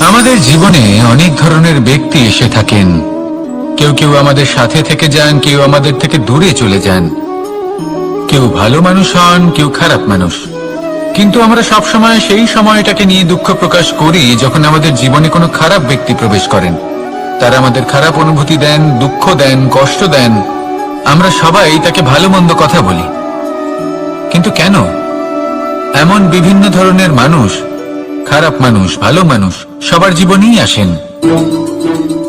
আমাদের জীবনে অনেক ধরনের ব্যক্তি এসে থাকেন। কেউ কেউ আমাদের সাথে থেকে যান, কেউ আমাদের থেকে দূরে চলে যান। কেউ ভালো মানুষ হন, কেউ খারাপ মানুষ। কিন্তু আমরা সবসময় সেই সময়টাকে নিয়ে দুঃখ প্রকাশ করি যখন আমাদের জীবনে কোনো খারাপ ব্যক্তি প্রবেশ করেন। তারা আমাদের খারাপ অনুভূতি দেন, দুঃখ দেন, কষ্ট দেন। আমরা সবাই তাকে ভালো মন্দ কথা বলি। কিন্তু কেন? এমন বিভিন্ন ধরনের মানুষ, খারাপ মানুষ, ভালো মানুষ সবার জীবনেই আসেন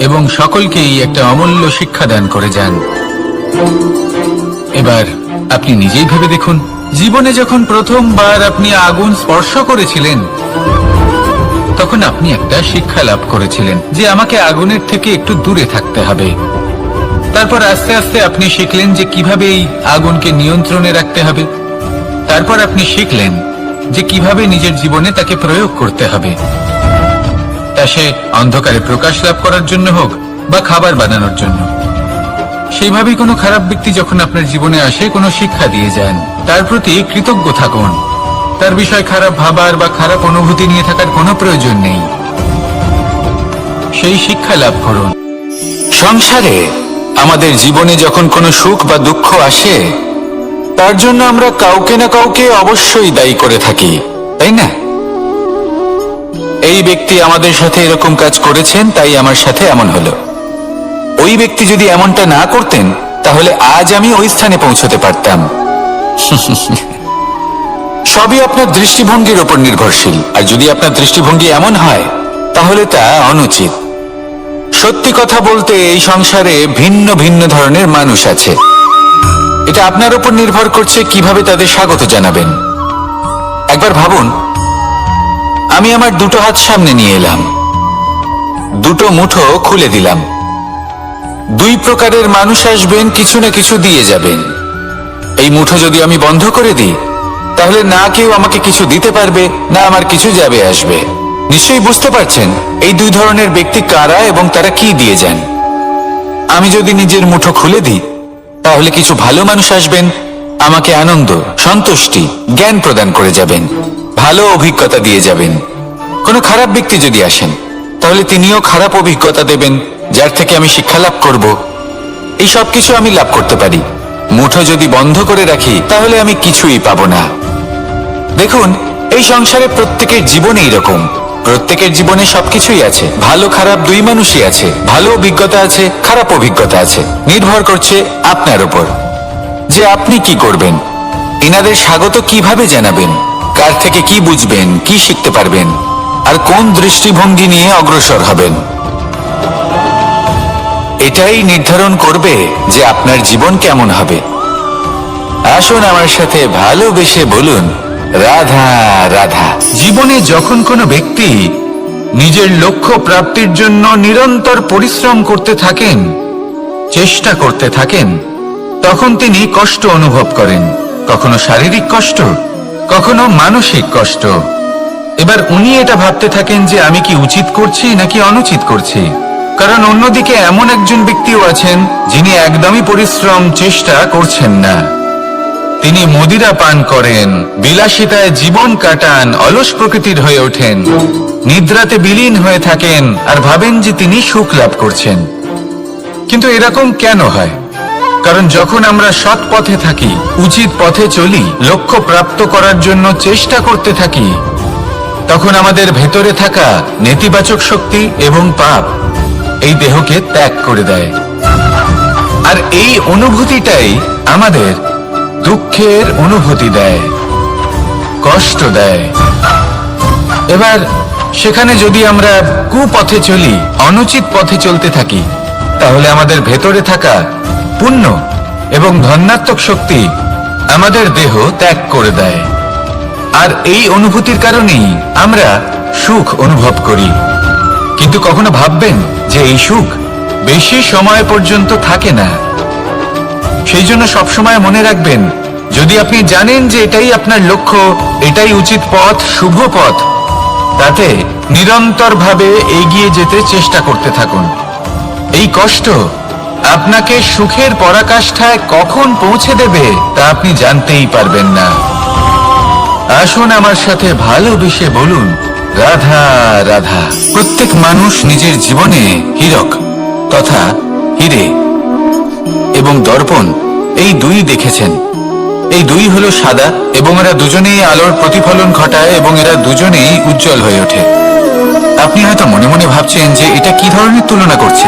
এবং সকলকেই একটা অমূল্য শিক্ষা দান করে যান। এবার আপনি নিজেই ভেবে দেখুন, জীবনে যখন প্রথমবার আপনি আগুন স্পর্শ করেছিলেন তখন আপনি একটা শিক্ষা লাভ করেছিলেন যে আমাকে আগুনের থেকে একটু দূরে থাকতে হবে। তারপর আস্তে আস্তে আপনি শিখলেন যে কিভাবে এই আগুনকে নিয়ন্ত্রণে রাখতে হবে। তারপর আপনি শিখলেন যে কিভাবে নিজের জীবনে তাকে প্রয়োগ করতে হবে, তা সে অন্ধকারে প্রকাশ লাভ করার জন্য হোক বা খাবার বানানোর জন্য। সেইভাবেই কোনো খারাপ ব্যক্তি যখন আপনার জীবনে আসে কোনো শিক্ষা দিয়ে যান, তার প্রতি কৃতজ্ঞ থাকুন। তার বিষয় খারাপ ভাবার বা খারাপ অনুভূতি নিয়ে থাকার কোনো প্রয়োজন নেই। সেই শিক্ষা লাভ করুন। সংসারে আমাদের জীবনে যখন কোনো সুখ বা দুঃখ আসে তার জন্য আমরা কাউকে না কাউকে অবশ্যই দায়ী করে থাকি, তাই না? এই ব্যক্তি আমাদের সাথে এরকম কাজ করেছেন তাই আমার সাথে এমন হলো। ওই ব্যক্তি যদি এমনটা না করতেন তাহলে আজ আমি ওই স্থানে পৌঁছতে পারতাম। সবই আপনার দৃষ্টিভঙ্গির উপর নির্ভরশীল। আর যদি আপনার দৃষ্টিভঙ্গি এমন হয় তাহলে তা অনুচিত। সত্যি কথা বলতে এই সংসারে ভিন্ন ভিন্ন ধরনের মানুষ আছে। এটা আপনার উপর নির্ভর করছে কিভাবে তাদের স্বাগত জানাবেন। একবার ভাবুন, আমি আমার দুটো হাত সামনে নিয়ে এলাম, দুটো মুঠো খুলে দিলাম। দুই প্রকারের মানুষ আসবেন, কিছু না কিছু দিয়ে যাবেন। এই মুঠো যদি আমি বন্ধ করে দিই তাহলে না কেউ আমাকে কিছু দিতে পারবে, না আমার কিছু যাবে আসবে। নিশ্চয়ই বুঝতে পারছেন এই দুই ধরনের ব্যক্তি কারা এবং তারা কি দিয়ে যান। আমি যদি নিজের মুঠো খুলে দিই তাহলে কিছু ভালো মানুষ আসবেন, আমাকে আনন্দ, সন্তুষ্টি, জ্ঞান প্রদান করে যাবেন, ভালো অভিজ্ঞতা দিয়ে যাবেন। কোনো খারাপ ব্যক্তি যদি আসেন তাহলে তিনিও খারাপ অভিজ্ঞতা দেবেন, যার থেকে আমি শিক্ষা লাভ করব। এই সব কিছু আমি লাভ করতে পারি। মুঠো যদি বন্ধ করে রাখি তাহলে আমি কিছুই পাবো না। দেখুন, এই সংসারে প্রত্যেকের জীবনে এইরকম। প্রত্যেকের জীবনে সবকিছুই আছে, ভালো খারাপ দুই মানুষই আছে। ভালো অভিজ্ঞতা আছে, খারাপ অভিজ্ঞতা আছে। নির্ভর করছে আপনার উপর যে আপনি কি করবেন, এনাদের স্বাগত কিভাবে জানাবেন, কার থেকে কি বুঝবেন, কি শিখতে পারবেন, আর কোন দৃষ্টিভঙ্গি নিয়ে অগ্রসর হবেন। এটাই নির্ধারণ করবে যে আপনার জীবন কেমন হবে। আসুন আমার সাথে ভালোবেসে বলুন, রাধা রাধা। জীবনে যখন কোনো ব্যক্তি নিজের লক্ষ্য প্রাপ্তির জন্য নিরন্তর পরিশ্রম করতে থাকেন, চেষ্টা করতে থাকেন, তখন তিনি কষ্ট অনুভব করেন। কখনো শারীরিক কষ্ট, কখনো মানসিক কষ্ট। এবার উনি এটা ভাবতে থাকেন যে আমি কি উচিত করছি নাকি অনুচিত করছি। কারণ অন্যদিকে এমন একজন ব্যক্তিও আছেন যিনি একদমই পরিশ্রম, চেষ্টা করছেন না। তিনি মদিরা পান করেন, বিলাসিতায় জীবন কাটান, অলস প্রকৃতির হয়ে ওঠেন, নিদ্রাতে বিলীন হয়ে থাকেন আর ভাবেন যে তিনি সুখ লাভ করছেন। কিন্তু এরকম কেন হয়? কারণ যখন আমরা সৎ পথে থাকি, উচিত পথে চলি, লক্ষ্য প্রাপ্ত করার জন্য চেষ্টা করতে থাকি, তখন আমাদের ভেতরে থাকা নেতিবাচক শক্তি এবং পাপ এই দেহকে ত্যাগ করে দেয়। আর এই অনুভূতিটাই আমাদের দুঃখের অনুভূতি দেয়, কষ্ট দেয়। এবার সেখানে যদি আমরা কুপথে চলি, অনুচিত পথে চলতে থাকি, তাহলে আমাদের ভেতরে থাকা পুণ্য এবং ধনাত্মক শক্তি আমাদের দেহ ত্যাগ করে দেয়। আর এই অনুভূতির কারণেই আমরা সুখ অনুভব করি। কিন্তু কখনো ভাববেন যে এই সুখ বেশি সময় পর্যন্ত থাকে না। সেই জন্য সবসময় মনে রাখবেন, যদি আপনি জানেন যে এটাই আপনার লক্ষ্য, এটাই উচিত পথ, শুভ পথ, তাতে নিরন্তরভাবে এগিয়ে যেতে চেষ্টা করতে থাকুন। এই কষ্ট আপনাকে সুখের পরাকাষ্ঠায় কখন পৌঁছে দেবে তা আপনি জানতেই পারবেন না। আসুন আমার সাথে ভালোবেসে বলুন, রাধা রাধা। প্রত্যেক মানুষ নিজের জীবনে হীরক তথা হিরে এবং দর্পণ এই দুই দেখেছেন। এই দুই হলো সাদা এবং এরা দুজনেই আলোর প্রতিফলন ঘটায় এবং এরা দুজনেই উজ্জ্বল হয়ে ওঠে। আপনি হয়তো মনে মনে ভাবছেন যে এটা কি ধরনের তুলনা করছে।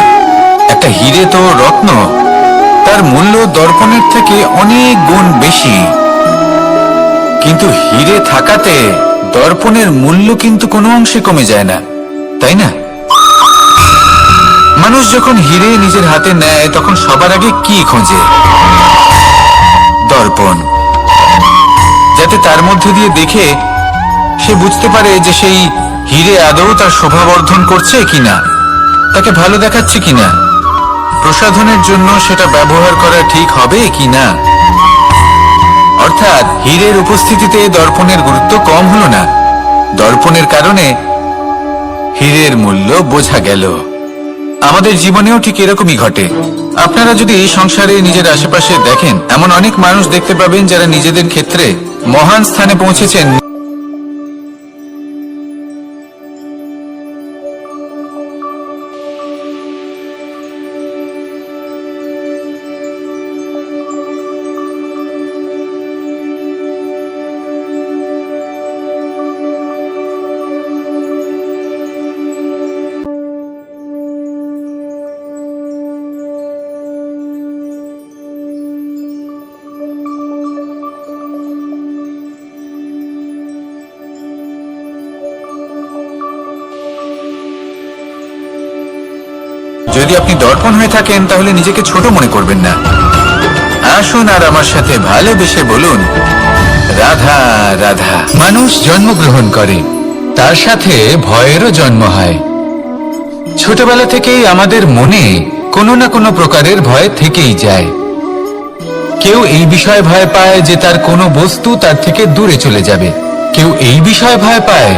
একটা হিরে তো রত্ন, তার মূল্য দর্পণের থেকে অনেক গুণ বেশি। কিন্তু হিরে থাকাতে দর্পণের মূল্য কিন্তু কোনো অংশে কমে যায় না, তাই না? মানুষ যখন হিরে নিজের হাতে নেয় তখন সবার আগে কি খোঁজে? দর্পণ, যাতে তার মধ্যে দিয়ে দেখে সে বুঝতে পারে যে সেই হিরে আদৌ তার শোভাবর্ধন করছে কিনা, তাকে ভালো দেখাচ্ছে কিনা, প্রসাধনের জন্য সেটা ব্যবহার করা ঠিক হবে কিনা। অর্থাৎ হীরের উপস্থিতিতে দর্পণের গুরুত্ব কম হলো না, দর্পণের কারণে হীরের মূল্য বোঝা গেল। আমাদের জীবনেও ঠিক এরকমই ঘটে। আপনারা যদি সংসারে নিজের আশেপাশে দেখেন, এমন অনেক মানুষ দেখতে পাবেন যারা নিজেদের ক্ষেত্রে মহান স্থানে পৌঁছেছেন। যদি আপনি দর্পণ হয়ে থাকেন তাহলে নিজেকে ছোট মনে করবেন না। আসুন আর আমার সাথে ভালোবেসে বলুন, রাধা রাধা। মানুষ জন্মগ্রহণ করে, তার সাথে ভয়েরও জন্ম হয়। ছোটবেলা থেকেই আমাদের মনে কোনো না কোনো প্রকারের ভয় থেকেই যায়। কেউ এই বিষয়ে ভয় পায় যে তার কোনো বস্তু তার থেকে দূরে চলে যাবে। কেউ এই বিষয়ে ভয় পায়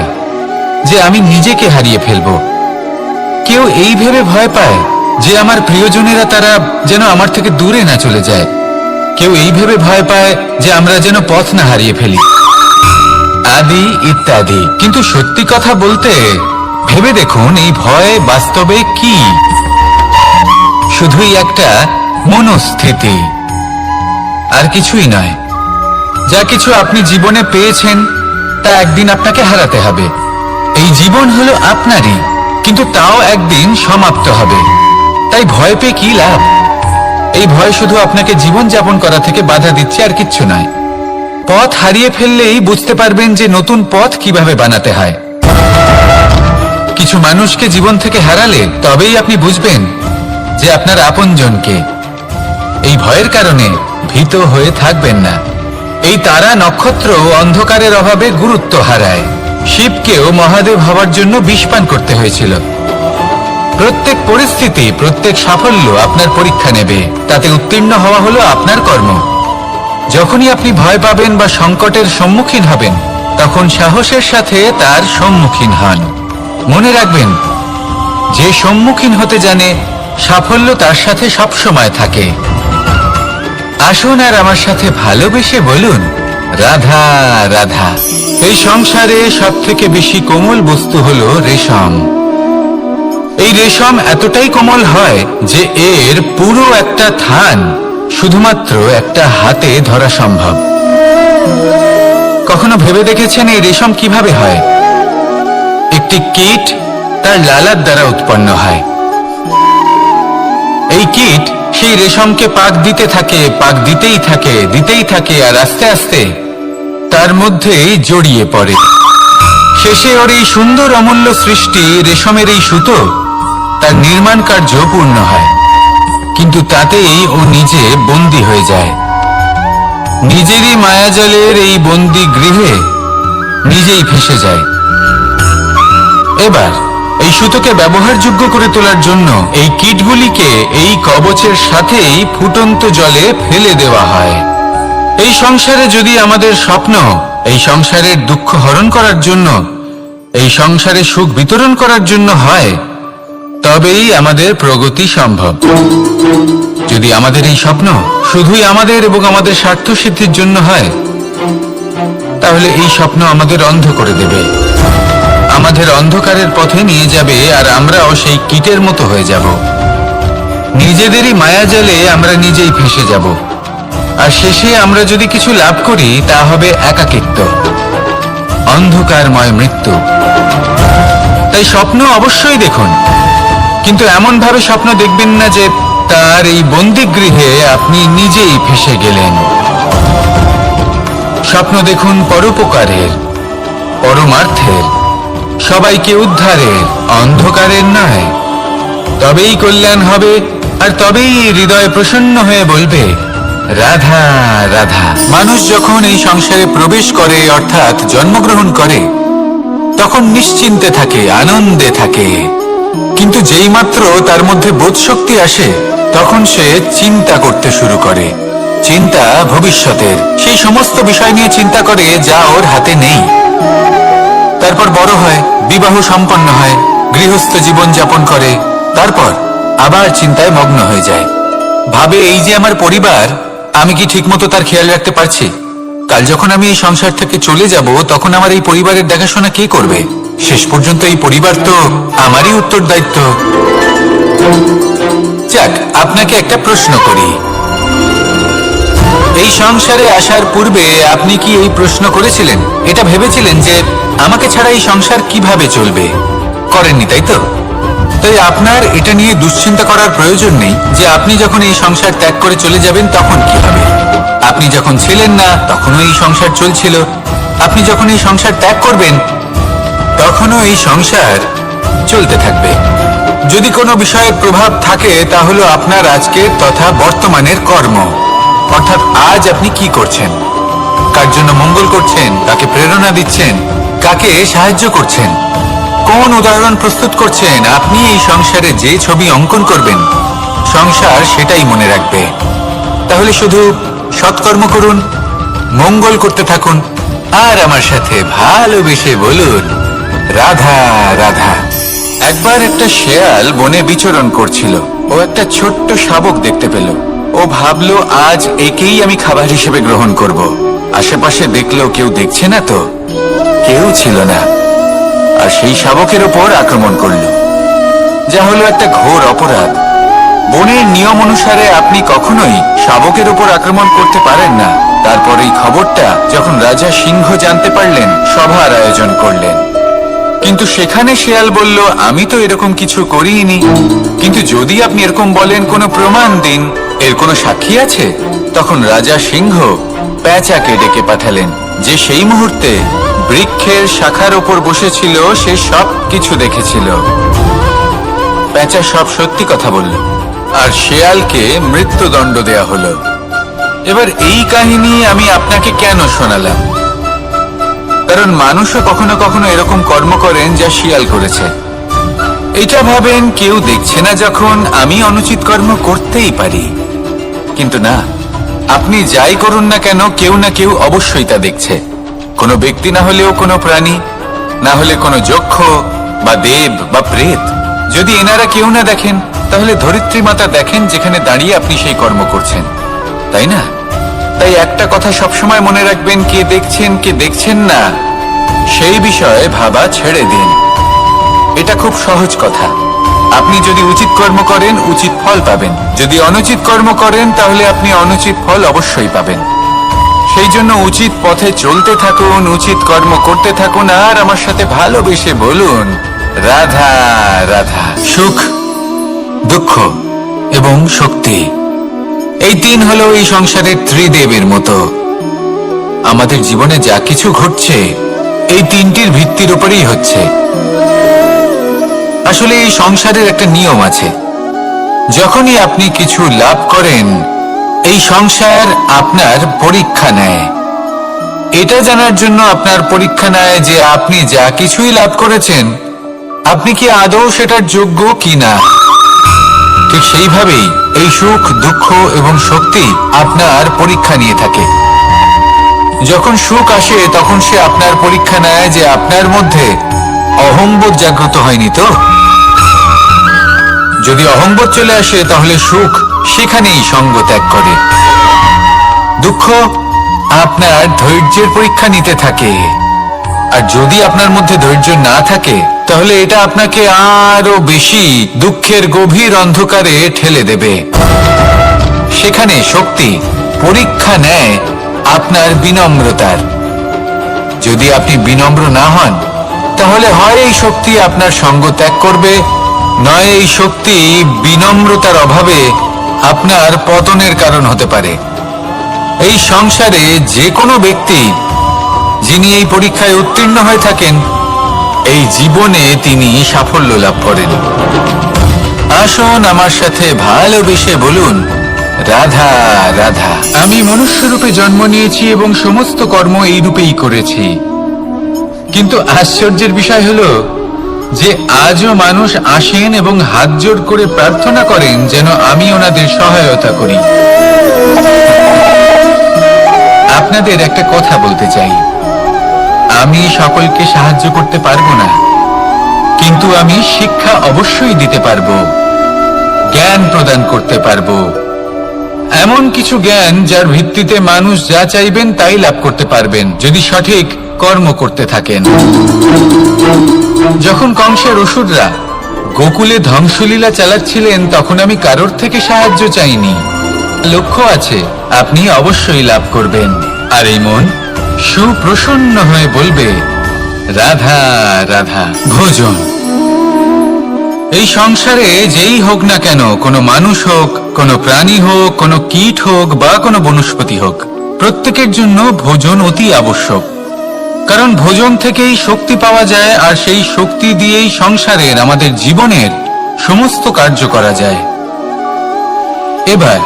যে আমি নিজেকে হারিয়ে ফেলব। কেউ এই ভেবে ভয় পায় যে আমার প্রিয়জনেরা তারা যেন আমার থেকে দূরে না চলে যায়। কেউ এই ভেবে ভয় পায় যে আমরা যেন পথ না হারিয়ে ফেলি, আদি ইত্যাদি। কিন্তু সত্যি কথা বলতে ভেবে দেখুন, এই ভয় বাস্তবে কি? শুধুই একটা মনস্থিতি, আর কিছুই নয়। যা কিছু আপনি জীবনে পেয়েছেন তা একদিন আপনাকে হারাতে হবে। এই জীবন হলো আপনারই, কিন্তু তাও একদিন সমাপ্ত হবে। তাই ভয় পেয়ে কি লাভ? এই ভয় শুধু আপনাকে জীবন যাপন করা থেকে বাধা দিচ্ছে, আর কিচ্ছু নয়। পথ হারিয়ে ফেললেই বুঝতে পারবেন যে নতুন পথ কিভাবে বানাতে হয়। কিছু মানুষকে জীবন থেকে হারালে তবেই আপনি বুঝবেন যে আপনার আপনজনকে। এই ভয়ের কারণে ভীত হয়ে থাকবেন না। এই তারা নক্ষত্র অন্ধকারের অভাবে গুরুত্ব হারায়। শিবকেও মহাদেব হওয়ার জন্য বিষ পান করতে হয়েছিল। প্রত্যেক পরিস্থিতি, প্রত্যেক সাফল্য আপনার পরীক্ষা নেবে, তাতে উত্তীর্ণ হওয়া হলো আপনার কর্ম। যখনই আপনি ভয় পাবেন বা সংকটের সম্মুখীন হবেন, তখন সাহসের সাথে তার সম্মুখীন হন। মনে রাখবেন, যে সম্মুখীন হতে জানে সাফল্য তার সাথে সবসময় থাকে। আসুন আর আমার সাথে ভালোবেসে বলুন, রাধা রাধা। এই সংসারে সব থেকে বেশি কোমল বস্তু হলো রেশম। এই রেশম এতটাই কোমল হয় যে এর পুরো একটা থান শুধুমাত্র একটা হাতে ধরা সম্ভব। কখনো ভেবে দেখেছেন এই রেশম কিভাবে হয়? একটি কীট তার লালার দ্বারা উৎপন্ন হয়। এই কীট সেই রেশমকে পাক দিতে থাকে, পাক দিতেই থাকে, দিতেই থাকে, আর আস্তে আস্তে তার মধ্যেই জড়িয়ে পড়ে। শেষে ওর এই সুন্দর অমূল্য সৃষ্টি রেশমের এই সুতো, তার নির্মাণ কার্য পূর্ণ হয়। কিন্তু তাতেই ও নিজে বন্দী হয়ে যায়। নিজেরই মায়াজালের এই বন্দী গৃহে নিজেই ফেঁসে যায়। এবার এই সুতোকে ব্যবহারযোগ্য করে তোলার জন্য এই কীটগুলিকে এই কবচের সাথেই ফুটন্ত জলে ফেলে দেওয়া হয়। এই সংসারে যদি আমাদের স্বপ্ন এই সংসারের দুঃখ হরণ করার জন্য, এই সংসারে সুখ বিতরণ করার জন্য হয়, তবেই আমাদের প্রগতি সম্ভব। যদি আমাদের এই স্বপ্ন শুধুই আমাদের এবং আমাদের স্বার্থ সিদ্ধির জন্য হয়, তাহলে এই স্বপ্ন আমাদের অন্ধ করে দেবে। আমাদের অন্ধকারের পথে নিয়ে যাবে, আর আমরাও সেই কীটের মতো হয়ে যাব। নিজেদেরই মায়াজালে আমরা নিজেই ফেঁসে যাব, আর শেষে আমরা যদি কিছু লাভ করি তা হবে একাকিত্ব, অন্ধকারময় মৃত্যু। তাই স্বপ্ন অবশ্যই দেখুন, কিন্তু এমন ভাবে স্বপ্ন দেখবেন না যে তার এই বন্দিগৃহে আপনি নিজেই ফেঁসে গেলেন। স্বপ্ন দেখুন পরোপকারের, পরমার্থের, সবাইকে উদ্ধারের, অন্ধকারের নয়। তবেই কল্যাণ হবে, আর তবেই হৃদয় প্রসন্ন হয়ে বলবে রাধা রাধা। মানুষ যখন এই সংসারে প্রবেশ করে, অর্থাৎ জন্মগ্রহণ করে, তখন নিশ্চিন্তে থাকে, আনন্দে থাকে। কিন্তু যেই মাত্র তার মধ্যে বোধশক্তি আসে, তখন সে চিন্তা করতে শুরু করে। চিন্তা ভবিষ্যতের, সেই সমস্ত বিষয় নিয়ে চিন্তা করে যা ওর হাতে নেই। তারপর বড় হয়, বিবাহ সম্পন্ন হয়, গৃহস্থ জীবন যাপন করে, তারপর আবার চিন্তায় মগ্ন হয়ে যায়। ভাবে এই যে আমার পরিবার, আমি কি ঠিকমতো তার খেয়াল রাখতে পারছি? কাল যখন আমি এই সংসার থেকে চলে যাব, তখন আমার এই পরিবারের দেখাশোনা কে করবে? শেষ পর্যন্ত এই পরিবার তো আমারই উত্তরদায়িত্ব। যাক, আপনাকে একটা প্রশ্ন করি। এই সংসারে আসার পূর্বে আপনি কি এই প্রশ্ন করেছিলেন, এটা ভেবেছিলেন যে আমাকে ছাড়া এই সংসার কিভাবে চলবে? করেননি, তাই তো? তাই আপনার এটা নিয়ে দুশ্চিন্তা করার প্রয়োজন নেই যে আপনি যখন এই সংসার ত্যাগ করে চলে যাবেন তখন কি হবে। আপনি যখন ছিলেন না তখনও এই সংসার চলছিল, আপনি যখন এই সংসার ত্যাগ করবেন তখনও এই সংসার চলতে থাকবে। যদি কোনো বিষয়ের প্রভাব থাকে তা হলো আপনার আজকের তথা বর্তমানের কর্ম, অর্থাৎ আজ আপনি কি করছেন, কার জন্য মঙ্গল করছেন, কাকে প্রেরণা দিচ্ছেন, কাকে সাহায্য করছেন, কোন উদাহরণ প্রস্তুত করছেন। আপনি এই সংসারে যে ছবি অঙ্কন করবেন, সংসার সেটাই মনে রাখবে। তাহলে শুধু সৎকর্ম করুন, মঙ্গল করতে থাকুন, আর আমার সাথে ভালোবেসে বলুন রাধা রাধা। একবার একটা শেয়াল বনে বিচরণ করছিল। ও একটা ছোট্ট শাবক দেখতে পেল। ও ভাবলো আজ একেই আমি খাবার হিসেবে গ্রহণ করব। আশেপাশে দেখলো কেউ দেখছে না তো, কেউ ছিল না, আর সেই শাবকের ওপর আক্রমণ করলো, যা হলো একটা ঘোর অপরাধ। বনের নিয়ম অনুসারে আপনি কখনোই শাবকের ওপর আক্রমণ করতে পারেন না। তারপর এই খবরটা যখন রাজা সিংহ জানতে পারলেন, সভার আয়োজন করলেন। কিন্তু সেখানে শেয়াল বলল, আমি তো এরকম কিছু করিনি। কিন্তু যদি আপনি এরকম বলেন, কোনো প্রমাণ দিন, এর কোনো সাক্ষী আছে? তখন রাজা সিংহ পেঁচাকে ডেকে পাঠালেন, যে সেই মুহূর্তে বৃক্ষের শাখার ওপর বসেছিল, সে সব কিছু দেখেছিল। পেঁচা সব সত্যি কথা বলল, আর শেয়ালকে মৃত্যুদণ্ড দেয়া হলো। এবার এই কাহিনী আমি আপনাকে কেন শোনালাম? কারণ মানুষও কখনো কখনো এরকম কর্ম করেন যা শিয়াল করেছে। এটা ভাবেন কেউ দেখছে না যখন, আমি অনুচিত কর্ম করতেই পারি। কিন্তু না, আপনি যাই করুন না কেন, কেউ না কেউ অবশ্যই তা দেখছে। কোনো ব্যক্তি না হলেও কোনো প্রাণী, না হলে কোনো যক্ষ বা দেব বা প্রেত। যদি এনারা কেউ না দেখেন, তাহলে ধরিত্রী মাতা দেখেন, যেখানে দাঁড়িয়ে আপনি সেই কর্ম করছেন, তাই না? তাই একটা কথা সবসময় মনে রাখবেন, কে দেখছেন কে দেখছেন না সেই বিষয়ে ভাবা ছেড়ে দিন। এটা খুব সহজ কথা। আপনি যদি উচিত কর্ম করেন, উচিত ফল পাবেন। যদি অনুচিত কর্ম করেন, তাহলে আপনি অনুচিত ফল অবশ্যই পাবেন। সেই জন্য উচিত পথে চলতে থাকুন, উচিত কর্ম করতে থাকুন, আর আমার সাথে ভালোবেসে বলুন রাধা রাধা। সুখ, দুঃখ এবং শক্তি, এই তিন হলো এই সংসারের ত্রিদেবের মতো। আমাদের জীবনে যা কিছু ঘটছে এই তিনটির ভিত্তির উপরেই হচ্ছে। আসলে এই সংসারের একটা নিয়ম আছে, যখনই আপনি কিছু লাভ করেন, এই সংসার আপনার পরীক্ষা নেয়। এটা জানার জন্য আপনার পরীক্ষা নেয় যে আপনি যা কিছুই লাভ করেছেন, আপনি কি আদৌ সেটার যোগ্য কিনা। ঠিক সেইভাবেই এই সুখ, দুঃখ এবং শক্তি আপনার পরীক্ষা নিয়ে থাকে। যখন সুখ আসে, তখন সে আপনার পরীক্ষা নেয় যে আপনার মধ্যে অহংবোধ জাগ্রত হয়নি তো। যদি অহংবোধ চলে আসে, তাহলে সুখ সেখানেই সঙ্গ ত্যাগ করে। দুঃখ আপনার ধৈর্যের পরীক্ষা নিতে থাকে, আর যদি আপনার মধ্যে ধৈর্য না থাকে তাহলে এটা আপনাকে আরো বেশি দুঃখের গভীর অন্ধকারে ঠেলে দেবে। সেখানে শক্তি পরীক্ষা নেয় আপনার বিনম্রতার। যদি আপনি বিনম্র না হন তাহলে হয় এই শক্তি আপনার সঙ্গ ত্যাগ করবে, নয় এই শক্তি বিনম্রতার অভাবে আপনার পতনের কারণ হতে পারে। এই সংসারে যে কোনো ব্যক্তি যিনি এই পরীক্ষায় উত্তীর্ণ হয়ে থাকেন, এই জীবনে তিনি সাফল্য লাভ করেন। আসুন আমার সাথে ভালোবেসে বলুন, রাধা রাধা। আমি মনুষ্য রূপে জন্ম নিয়েছি এবং সমস্ত কর্ম এই রূপেই করেছি, কিন্তু আশ্চর্যের বিষয় হলো যে আজও মানুষ আসেন এবং হাত জোড় করে প্রার্থনা করেন যেন আমি ওনাদের সহায়তা করি। আপনাদের একটা কথা বলতে চাই, আমি সকলকে সাহায্য করতে পারবো না, কিন্তু আমি শিক্ষা অবশ্যই দিতে পারবো, জ্ঞান প্রদান করতে পারবো, এমন কিছু জ্ঞান যার ভিত্তিতে মানুষ যা চাইবেন তাই লাভ করতে পারবেন যদি সঠিক কর্ম করতে থাকেন। যখন কংসের অসুররা গোকুলে ধ্বংসলীলা চালাচ্ছিলেন তখন আমি কারোর থেকে সাহায্য চাইনি। লক্ষ্য আছে, আপনি অবশ্যই লাভ করবেন। আর এই মন সুপ্রসন্ন হয়ে বলবে, রাধা রাধা। ভোজন এই সংসারে যেই হোক না কেন, কোনো মানুষ হোক, কোনো প্রাণী হোক, কোনো কীট হোক বা কোনো বনস্পতি হোক, প্রত্যেকের জন্য ভোজন অতি আবশ্যক। কারণ ভোজন থেকেই শক্তি পাওয়া যায়, আর সেই শক্তি দিয়েই সংসারের আমাদের জীবনের সমস্ত কার্য করা যায়। এবার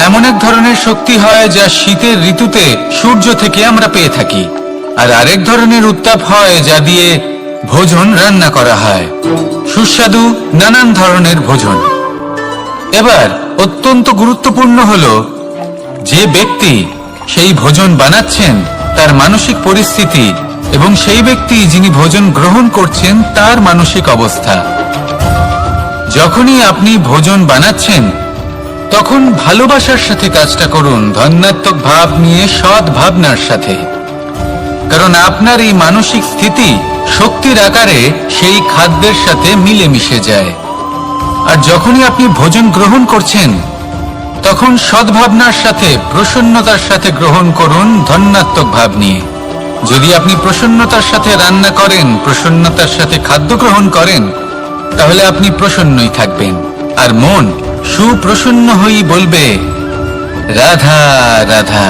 এমন এক ধরনের শক্তি হয় যা শীতের ঋতুতে সূর্য থেকে আমরা পেয়ে থাকি, আর আরেক ধরনের উত্তাপ হয় যা দিয়ে ভোজন রান্না করা হয়, সুস্বাদু নানান ধরনের ভোজন। এবার অত্যন্ত গুরুত্বপূর্ণ হলো যে ব্যক্তি সেই ভোজন বানাচ্ছেন তার মানসিক পরিস্থিতি এবং সেই ব্যক্তি যিনি ভোজন গ্রহণ করছেন তার মানসিক অবস্থা। যখনই আপনি ভোজন বানাচ্ছেন তখন ভালোবাসার সাথে কাজটা করুন, ধন্যাত্মক ভাব নিয়ে, সৎ ভাবনার সাথে, কারণ আপনার এই মানসিক স্থিতি শক্তির আকারে সেই খাদ্যের সাথে মিলে মিশে যায়। আর যখনই আপনি ভোজন গ্রহণ করছেন তখন সদ্ভাবনার সাথে, প্রসন্নতার সাথে গ্রহণ করুন, ধন্যাত্মক ভাব নিয়ে। যদি আপনি প্রসন্নতার সাথে রান্না করেন, প্রসন্নতার সাথে খাদ্য গ্রহণ করেন, তাহলে আপনি প্রসন্নই থাকবেন, আর মন সুপ্রসন্ন হয়েই বলবে, রাধা রাধা।